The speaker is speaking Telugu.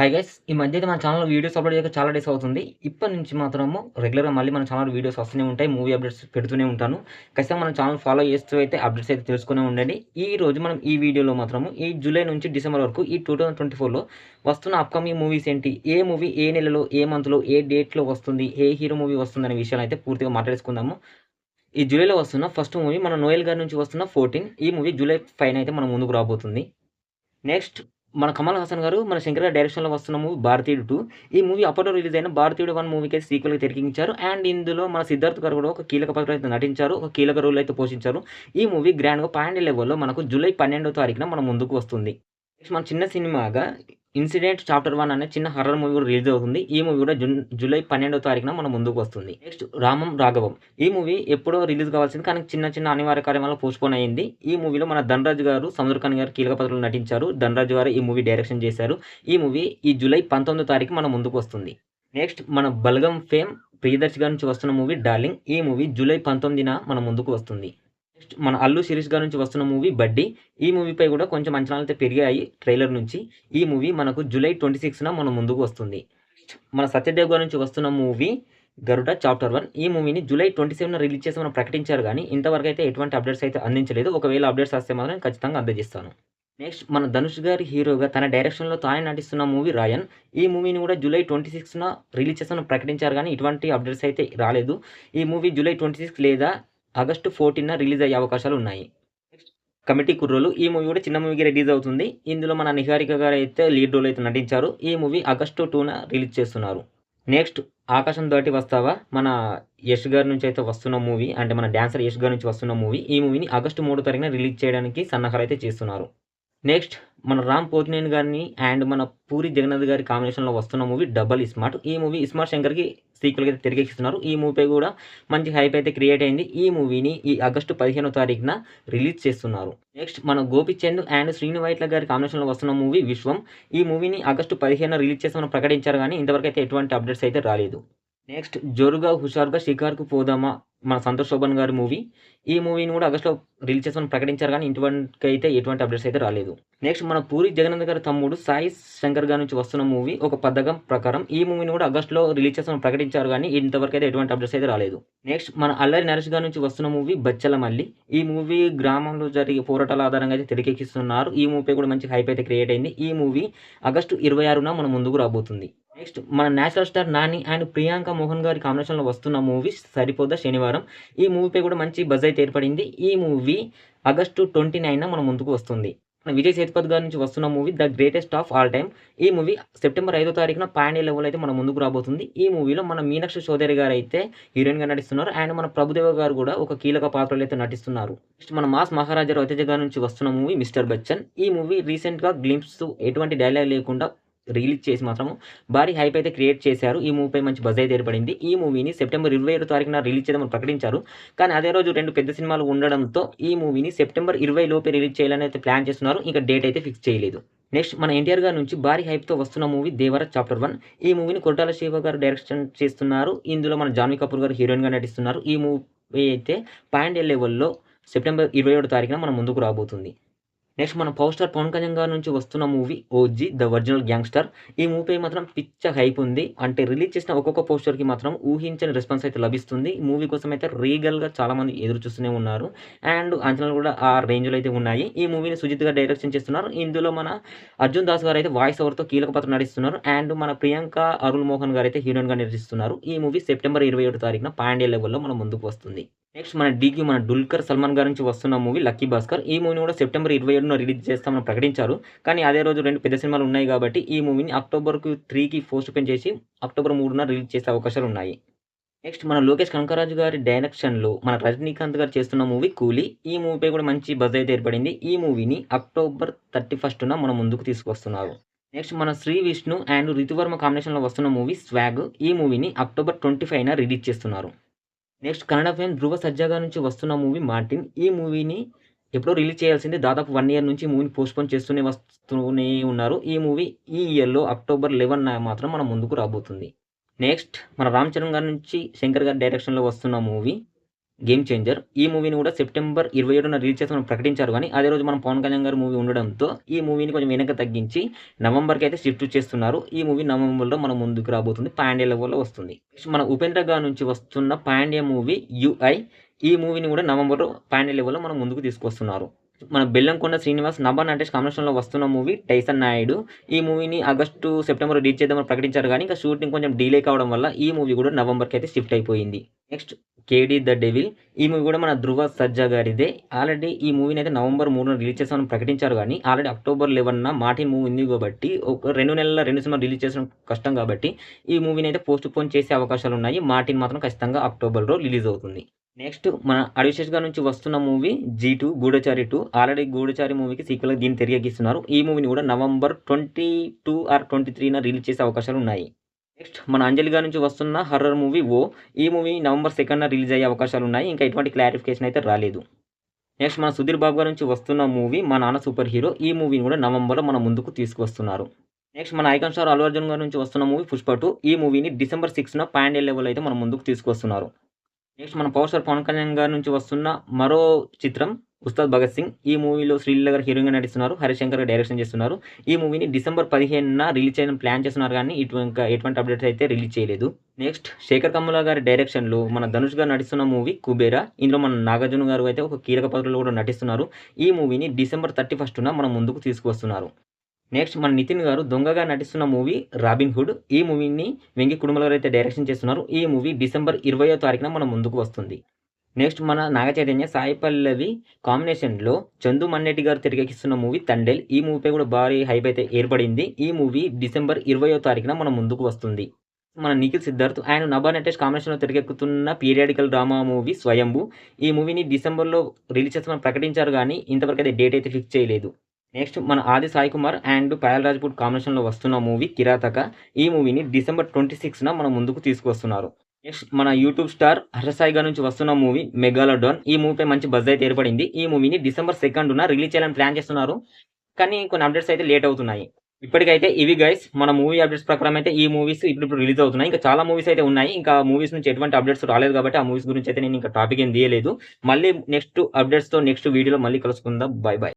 Hi guys! ఈ మధ్య అయితే మన ఛానెల్‌లో వీడియోస్ అప్‌లోడ్ చేయక చాలా డేస్ అవుతుంది. ఇప్పటి నుంచి మాత్రము రెగ్యులర్‌గా మళ్ళీ మన ఛానెల్‌లో వీడియోస్ వస్తూనే ఉంటాయి. మూవీ అప్డేట్స్ పెడుతూనే ఉంటాను. ఖచ్చితంగా మన ఛానెల్ ఫాలో చేస్తూ అయితే అప్డేట్స్ అయితే తెలుసుకునే ఉండండి. ఈరోజు మనం ఈ వీడియోలో మాత్రము ఈ జూలై నుంచి డిసెంబర్ వరకు ఈ 2024లో వస్తున్న అప్‌కమింగ్ మూవీస్ ఏంటి? ఏ మూవీ ఏ నెలలో, ఏ మంత్‌లో, ఏ డేట్‌లో వస్తుంది? ఏ హీరో మూవీ వస్తుందనే విషయాలైతే పూర్తిగా మాట్లాడేసుకుందాము. ఈ జూలైలో వస్తున్న ఫస్ట్ మూవీ మన నోయల్ గారి నుంచి వస్తున్న 14. ఈ మూవీ జూలై 5 అయితే మన ముందుకు రాబోతుంది. నెక్స్ట్ మన 'కమల్ హాసన్' గారు, మన 'శంకర్' గారి డైరెక్షన్‌లో వస్తున్న మూవీ 'భారతీయుడు 2'. ఈ మూవీ అప్పట్లో రిలీజ్ అయిన 'భారతీయుడు 1' మూవీకైతే సీక్వెల్‌గా తెరకెక్కించారు. అండ్ ఇందులో మన 'సిద్ధార్థ్' గారు కూడా ఒక కీలక పాత్ర అయితే నటించారు. ఒక కీలక రోల్ అయితే పోషించారు. ఈ మూవీ గ్రాండ్‌గా పాన్ ఇండియా లెవెల్‌లో మనకు జూలై 12వ తారీఖున మన ముందుకు వస్తుంది. నెక్స్ట్ మన చిన్న సినిమాగా 'ఇన్సిడెంట్ చాప్టర్ 1' అనే చిన్న హారర్ మూవీ కూడా రిలీజ్ అవుతుంది. ఈ మూవీ కూడా జూలై 12వ తారీఖున మన ముందుకు వస్తుంది. నెక్స్ట్ 'రామం రాఘవం' ఈ మూవీ ఎప్పుడో రిలీజ్ కావాల్సింది. కానీ చిన్న చిన్న అనివార్య కారణాల వల్ల పోస్ట్‌పోన్ అయింది. ఈ మూవీలో మన 'ధనరాజ్' గారు, 'సముద్ర ఖాన్' గారు కీలక పాత్రలో నటించారు. 'ధనరాజ్' గారు ఈ మూవీ డైరెక్షన్ చేశారు. ఈ మూవీ ఈ జూలై 19వ తారీఖు మన ముందుకు వస్తుంది. నెక్స్ట్ మన 'బలగం' ఫేమ్ 'ప్రియదర్శి' గారి నుంచి వస్తున్న మూవీ 'డార్లింగ్'. ఈ మూవీ జూలై 19న మన ముందుకు వస్తుంది. నెక్స్ట్ మన 'అల్లు శిరీష్' గారి నుంచి వస్తున్న మూవీ 'బడ్డీ'. ఈ మూవీపై కూడా కొంచెం అంచనాలైతే పెరిగాయి ట్రైలర్ నుంచి. ఈ మూవీ మనకు జూలై 26న మన ముందుకు వస్తుంది. మన 'సత్యదేవ్' గారి నుంచి వస్తున్న మూవీ 'గరుడ చాప్టర్ 1'. ఈ మూవీని జూలై 27న రిలీజ్ చేస్తామని ప్రకటించారు గానీ, ఇంతవరకైతే ఎటువంటి అప్డేట్స్ అయితే అందించలేదు. ఒకవేళ అప్డేట్స్ వస్తే మాత్రం ఖచ్చితంగా అందజేస్తాను. నెక్స్ట్ మన 'ధనుష్' గారి హీరోగా తన డైరెక్షన్‌లో తానే నటిస్తున్న మూవీ 'రాయన్'. ఈ మూవీని కూడా జూలై 26న రిలీజ్ చేస్తామని ప్రకటించారు గానీ, ఎటువంటి అప్డేట్స్ అయితే రాలేదు. ఈ మూవీ జూలై 26 లేదా ఆగస్టు 14న రిలీజ్ అయ్యే అవకాశాలున్నాయి. నెక్స్ట్ 'కమిటీ కుర్రోళ్ళు' ఈ మూవీ కూడా చిన్న మూవీగా రిలీజ్ అవుతుంది. ఇందులో మన 'నిహారిక' గారైతే లీడ్ రోల్ అయితే నటించారు. ఈ మూవీ ఆగస్టు 2న రిలీజ్ చేస్తున్నారు. నెక్స్ట్ 'ఆకాశం దాటి వస్తావా' మన 'యష్' గారి నుంచి అయితే వస్తున్న మూవీ. అంటే మన డాన్సర్ 'యష్' గారి నుంచి వస్తున్న మూవీ. ఈ మూవీని ఆగస్టు 3 తారీఖున రిలీజ్ చేయడానికి సన్నాహాలైతే చేస్తున్నారు. నెక్స్ట్ మన 'రామ్ పోతినేని' గారిని అండ్ మన 'పూరి జగన్నాథ్' గారి కాంబినేషన్‌లో వస్తున్న మూవీ 'డబల్ ఇస్మార్ట్'. ఈ మూవీ 'ఇస్మార్ట్ శంకర్‌కి' సీక్వెల్‌గా అయితే తెరకెక్కిస్తున్నారు. ఈ మూవీపై కూడా మంచి హైప్ అయితే క్రియేట్ అయింది. ఈ మూవీని ఈ ఆగస్టు 15వ తారీఖున రిలీజ్ చేస్తున్నారు. నెక్స్ట్ మన 'గోపీచంద్' అండ్ 'శ్రీను వైట్ల' గారి కాంబినేషన్‌లో వస్తున్న మూవీ 'విశ్వం'. ఈ మూవీని ఆగస్టు 15న రిలీజ్ చేస్తామని ప్రకటించారు గానీ, ఇంతవరకు అయితే ఎటువంటి అప్డేట్స్ అయితే రాలేదు. నెక్స్ట్ 'జోరుగా హుషారుగా షికారుకు పోదామా' మన 'సంతోష్ శోభన్' గారి మూవీ. ఈ మూవీని కూడా ఆగస్టులో రిలీజ్ చేస్తామని ప్రకటించారు గానీ, ఇంతవరకైతే ఎటువంటి అప్డేట్స్ అయితే రాలేదు. నెక్స్ట్ మన 'పూరి జగన్నాథ్' గారి తమ్ముడు 'సాయి శంకర్' గారి నుంచి వస్తున్న మూవీ 'ఒక పథకం ప్రకారం'. ఈ మూవీని కూడా ఆగస్టులో రిలీజ్ చేస్తామని ప్రకటించారు గానీ, ఇంతవరకైతే ఎటువంటి అప్డేట్స్ అయితే రాలేదు. నెక్స్ట్ మన 'అల్లరి నరేష్' గారి నుంచి వస్తున్న మూవీ 'బచ్చలమల్లి'. ఈ మూవీ గ్రామంలో జరిగే పోరాటాల ఆధారంగా అయితే తెరకెక్కిస్తున్నారు. ఈ మూవీపై కూడా మంచి హైప్ అయితే క్రియేట్ అయింది. ఈ మూవీ ఆగస్టు 26న మన ముందుకు రాబోతుంది. నెక్స్ట్ మన natural star 'Nani' and 'Priyanka Mohan' గారి కాంబినేషన్‌లో వస్తున్న మూవీ 'సరిపోదా శనివారం'. ఈ మూవీపై కూడా మంచి బజ్ అయితే ఏర్పడింది. ఈ మూవీ ఆగస్టు 29న మన ముందుకు వస్తుంది. మన 'విజయ్ సేతుపతి' గారి నుంచి వస్తున్న movie 'the greatest of all time'. ఈ మూవీ సెప్టెంబర్ 5వ తారీఖున పాన్ ఇండియా లెవెల్ అయితే మన ముందుకు రాబోతుంది. ఈ మూవీలో మన 'మీనాక్షి చౌదరి' గారైతే హీరోయిన్‌గా నటిస్తున్నారు. అండ్ మన 'ప్రభుదేవ' గారు కూడా ఒక కీలక పాత్రలో అయితే నటిస్తున్నారు. నెక్స్ట్ మన 'మాస్ మహారాజా' రవితేజ గారి నుంచి వస్తున్న మూవీ 'మిస్టర్ బచ్చన్'. ఈ మూవీ రీసెంట్‌గా గ్లింప్స్ ఎటువంటి డైలాగ్ లేకుండా రిలీజ్ చేసి మాత్రము భారీ హైప్ అయితే క్రియేట్ చేశారు. ఈ మూవీపై మంచి బజ్ అయితే ఏర్పడింది. ఈ మూవీని సెప్టెంబర్ 27 తారీఖున రిలీజ్ చేద్దామని ప్రకటించారు. కానీ అదే రోజు 2 పెద్ద సినిమాలు ఉండడంతో ఈ మూవీని సెప్టెంబర్ 20 లోపే రిలీజ్ చేయాలని అయితే ప్లాన్ చేస్తున్నారు. ఇంకా డేట్ అయితే ఫిక్స్ చేయలేదు. నెక్స్ట్ మన 'ఎన్టీఆర్' గారి నుంచి భారీ హైప్‌తో వస్తున్న మూవీ 'దేవర చాప్టర్ 1'. ఈ మూవీని కొరటాల శివ గారు డైరెక్షన్ చేస్తున్నారు. ఇందులో మన 'జాన్వీ కపూర్' గారు హీరోయిన్‌గా నటిస్తున్నారు. ఈ మూవీ అయితే పాన్ ఇండియా లెవెల్‌లో సెప్టెంబర్ 27 తారీఖున మన ముందుకు రాబోతుంది. నెక్స్ట్ మన పవర్ స్టార్ 'పవన్ కళ్యాణ్' గారి నుంచి వస్తున్న movie 'OG the original gangster'. ఈ మూవీపై మాత్రం పిచ్చ హైప్ ఉంది. అంటే రిలీజ్ చేసిన ఒక్కొక్క పోస్టర్‌కి మాత్రం ఊహించని రెస్పాన్స్ అయితే లభిస్తుంది. ఈ మూవీ కోసం అయితే రీగల్‌గా చాలామంది ఎదురు చూస్తూనే ఉన్నారు. అండ్ అంచనాలు కూడా ఆ రేంజ్‌లో అయితే ఉన్నాయి. ఈ మూవీని సుజిత్ గారు డైరెక్షన్ చేస్తున్నారు. ఇందులో మన 'అర్జున్ దాస్' గారు అయితే వాయిస్ ఓవర్‌తో కీలక పాత్ర నటిస్తున్నారు. అండ్ మన 'ప్రియాంక అరుళ్ మోహన్' గారు అయితే హీరోయిన్‌గా నటిస్తున్నారు. ఈ మూవీ సెప్టెంబర్ 27 తారీఖున పాన్ ఇండియా లెవెల్‌లో మన ముందుకు వస్తుంది. నెక్స్ట్ మన 'డీక్యూ' మన 'డుల్కర్ సల్మాన్' గారి నుంచి వస్తున్న మూవీ 'లక్కీ భాస్కర్'. ఈ మూవీని కూడా సెప్టెంబర్ 27న రిలీజ్ చేస్తామని ప్రకటించారు. కానీ అదే రోజు 2 పెద్ద సినిమాలు ఉన్నాయి కాబట్టి ఈ మూవీని అక్టోబర్ 3కి పోస్ట్‌పోన్ చేసి అక్టోబర్ 3న రిలీజ్ చేసే అవకాశాలున్నాయి. నెక్స్ట్ మన 'లోకేష్ కనకరాజు' గారి డైరెక్షన్‌లో మన 'రజనీకాంత్' గారు చేస్తున్న మూవీ 'కూలీ'. ఈ మూవీపై కూడా మంచి బజ్ అయితే ఏర్పడింది. ఈ మూవీని అక్టోబర్ 31న మన ముందుకు తీసుకొస్తున్నారు. నెక్స్ట్ మన 'శ్రీ విష్ణు' అండ్ 'రితువర్మ' కాంబినేషన్‌లో వస్తున్న మూవీ 'స్వాగ్'. ఈ మూవీని అక్టోబర్ 25న రిలీజ్ చేస్తున్నారు. నెక్స్ట్ కన్నడ ఫేమ్ 'ధ్రువ సర్జా' గారి నుంచి వస్తున్న మూవీ 'మార్టిన్'. ఈ మూవీని ఎప్పుడో రిలీజ్ చేయాల్సింది. దాదాపు 1 ఇయర్ నుంచి మూవీని పోస్ట్‌పోన్ వస్తూనే ఉన్నారు. ఈ మూవీ ఈ ఇయర్‌లో అక్టోబర్ 11న మాత్రం మన ముందుకు రాబోతుంది. నెక్స్ట్ మన 'రామ్ చరణ్' గారి నుంచి 'శంకర్' గారి డైరెక్షన్‌లో వస్తున్న మూవీ గేమ్ చేంజర్. ఈ మూవీని కూడా సెప్టెంబర్ 27న రిలీజ్ చేస్తామని ప్రకటించారు గానీ, అదే రోజు మనం పవన్ కళ్యాణ్ గారి మూవీ ఉండడంతో ఈ మూవీని కొంచెం వెనక్కి తగ్గించి నవంబర్‌కి అయితే షిఫ్ట్ చేస్తున్నారు. ఈ మూవీ నవంబర్‌లో మన ముందుకు రాబోతుంది. పాన్ ఇండియా లెవెల్‌లో వస్తుంది. మన ఉపేంద్ర గారి నుంచి వస్తున్న పాన్ ఇండియా మూవీ 'యూఐ'. ఈ మూవీని కూడా నవంబర్‌లో పాన్ ఇండియా లెవెల్‌లో మన ముందుకు తీసుకొస్తున్నారు. మన బెల్లంకొండ శ్రీనివాస్, నభా నటేష్ కాంబినేషన్‌లో వస్తున్న మూవీ 'టైసన్ నాయుడు'. ఈ మూవీని ఆగస్టు, సెప్టెంబర్ రిలీజ్ చేద్దామని ప్రకటించారు గానీ, ఇంకా షూటింగ్ కొంచెం డిలే కావడం వల్ల ఈ మూవీ కూడా నవంబర్‌కి అయితే షిఫ్ట్ అయిపోయింది. Next 'KD the devil'. ఈ మూవీ కూడా మన ధృవ సర్జా గారిదే. ఆల్రెడీ ఈ మూవీని అయితే నవంబర్ 3న రిలీజ్ చేస్తామని ప్రకటించారు గానీ, ఆల్రెడీ అక్టోబర్ 11న 'మార్టిన్' మూవీ ఉంది కాబట్టి ఒక 2 నెలల 2 సినిమాలు రిలీజ్ చేయడం కష్టం కాబట్టి ఈ మూవీని అయితే పోస్ట్‌పోన్ చేసే అవకాశాలున్నాయి. 'మార్టిన్' మాత్రం ఖచ్చితంగా అక్టోబర్‌లో రిలీజ్ అవుతుంది. నెక్స్ట్ మన అడివిశేష్ గారి నుంచి వస్తున్న మూవీ 'G2 గూఢచారి 2'. ఆల్రెడీ 'గూఢచారి' మూవీకి సీక్వెల్‌గా దీన్ని తెరకెక్కిస్తున్నారు. ఈ మూవీని కూడా నవంబర్ 22 ఆర్ 23న రిలీజ్ చేసే అవకాశాలున్నాయి. నెక్స్ట్ మన అంజలి గారి నుంచి వస్తున్న హర్రర్ మూవీ 'ఓ'. ఈ మూవీ నవంబర్ 2న రిలీజ్ అయ్యే అవకాశాలున్నాయి. ఇంకా ఎటువంటి క్లారిఫికేషన్ అయితే రాలేదు. నెక్స్ట్ మన సుధీర్ బాబు గారి నుంచి వస్తున్న మూవీ 'మా నాన్న సూపర్ హీరో'. ఈ మూవీని కూడా నవంబర్‌లో మన ముందుకు తీసుకొస్తున్నారు. నెక్స్ట్ మన ఐకాన్ స్టార్ అల్లు అర్జున్ గారి నుంచి వస్తున్న మూవీ 'పుష్ప 2'. ఈ మూవీని డిసెంబర్ 6న పాన్ ఇండియా లెవెల్ అయితే మన ముందుకు తీసుకొస్తున్నారు. నెక్స్ట్ మన పవర్ స్టార్ పవన్ కళ్యాణ్ గారి నుంచి వస్తున్న మరో చిత్రం 'ఉస్తాద్ భగత్ సింగ్'. ఈ మూవీలో శ్రీలీల గారు హీరోయిన్‌గా నటిస్తున్నారు. హరిశంకర్ గారు డైరెక్షన్ చేస్తున్నారు. ఈ మూవీని డిసెంబర్ 15న రిలీజ్ చేయడం ప్లాన్ చేస్తున్నారు గానీ ఇంకా ఎటువంటి అప్డేట్స్ అయితే రిలీజ్ చేయలేదు. నెక్స్ట్ శేఖర్ కమ్ముల గారి డైరెక్షన్‌లో మన ధనుష్ గారు నటిస్తున్న మూవీ 'కుబేరా'. ఇందులో మన నాగార్జున గారు అయితే ఒక కీలక పాత్రలో కూడా నటిస్తున్నారు. ఈ మూవీని డిసెంబర్ 31న మన ముందుకు తీసుకువస్తున్నారు. నెక్స్ట్ మన నితిన్ గారు దొంగగా నటిస్తున్న మూవీ 'రాబిన్ హుడ్'. ఈ మూవీని వెంకి కుడుమల గారు అయితే డైరెక్షన్ చేస్తున్నారు. ఈ మూవీ డిసెంబర్ 20వ తారీఖున మన ముందుకు వస్తుంది. నెక్స్ట్ మన నాగ చైతన్య, సాయి పల్లవి కాంబినేషన్‌లో చందు మన్నెట్టి గారు తెరకెక్కిస్తున్న మూవీ 'తండేల్'. ఈ మూవీపై కూడా భారీ హైప్ అయితే ఏర్పడింది. ఈ మూవీ డిసెంబర్ 20వ తారీఖున మన ముందుకు వస్తుంది. మన నిఖిల్ సిద్ధార్థ్ ఆయన నభా నటేష్ కాంబినేషన్‌లో తెరకెక్కుతున్న పీరియాడికల్ డ్రామా మూవీ 'స్వయంభూ'. ఈ మూవీని డిసెంబర్‌లో రిలీజ్ చేస్తామని ప్రకటించారు గానీ ఇంతవరకు అయితే డేట్ అయితే ఫిక్స్ చేయలేదు. నెక్స్ట్ మన ఆది సాయి కుమార్ అండ్ పాయల్ రాజ్‌పూట్ కాంబినేషన్‌లో వస్తున్న మూవీ 'కిరాతక'. ఈ మూవీని డిసెంబర్ 26న మన ముందుకు తీసుకువస్తున్నారు. నెక్స్ట్ మన యూట్యూబ్ స్టార్ హర్ష సాయి గారి నుంచి వస్తున్న మూవీ 'మెగాలోడాన్'. ఈ మూవీపై మంచి బజ్ అయితే ఏర్పడింది. ఈ మూవీని డిసెంబర్ 2న రిలీజ్ చేయాలని ప్లాన్ చేస్తున్నారు. కానీ కొన్ని అప్డేట్స్ అయితే లేట్ అవుతున్నాయి. ఇప్పటికైతే ఇవి గైస్ మన మూవీ అప్డేట్స్ ప్రకారం అయితే ఈ మూవీస్ ఇప్పుడు రిలీజ్ అవుతున్నాయి. ఇంకా చాలా మూవీస్ అయితే ఉన్నాయి. ఇంకా మూవీస్ నుంచి ఎటువంటి అప్డేట్స్ రాలేదు కాబట్టి ఆ మూవీస్ గురించి అయితే నేను ఇంకా టాపిక్ ఏం తీయలేదు. మళ్ళీ నెక్స్ట్ అప్డేట్స్‌తో నెక్స్ట్ వీడియోలో మళ్ళీ కలుసుకుందాం. By by.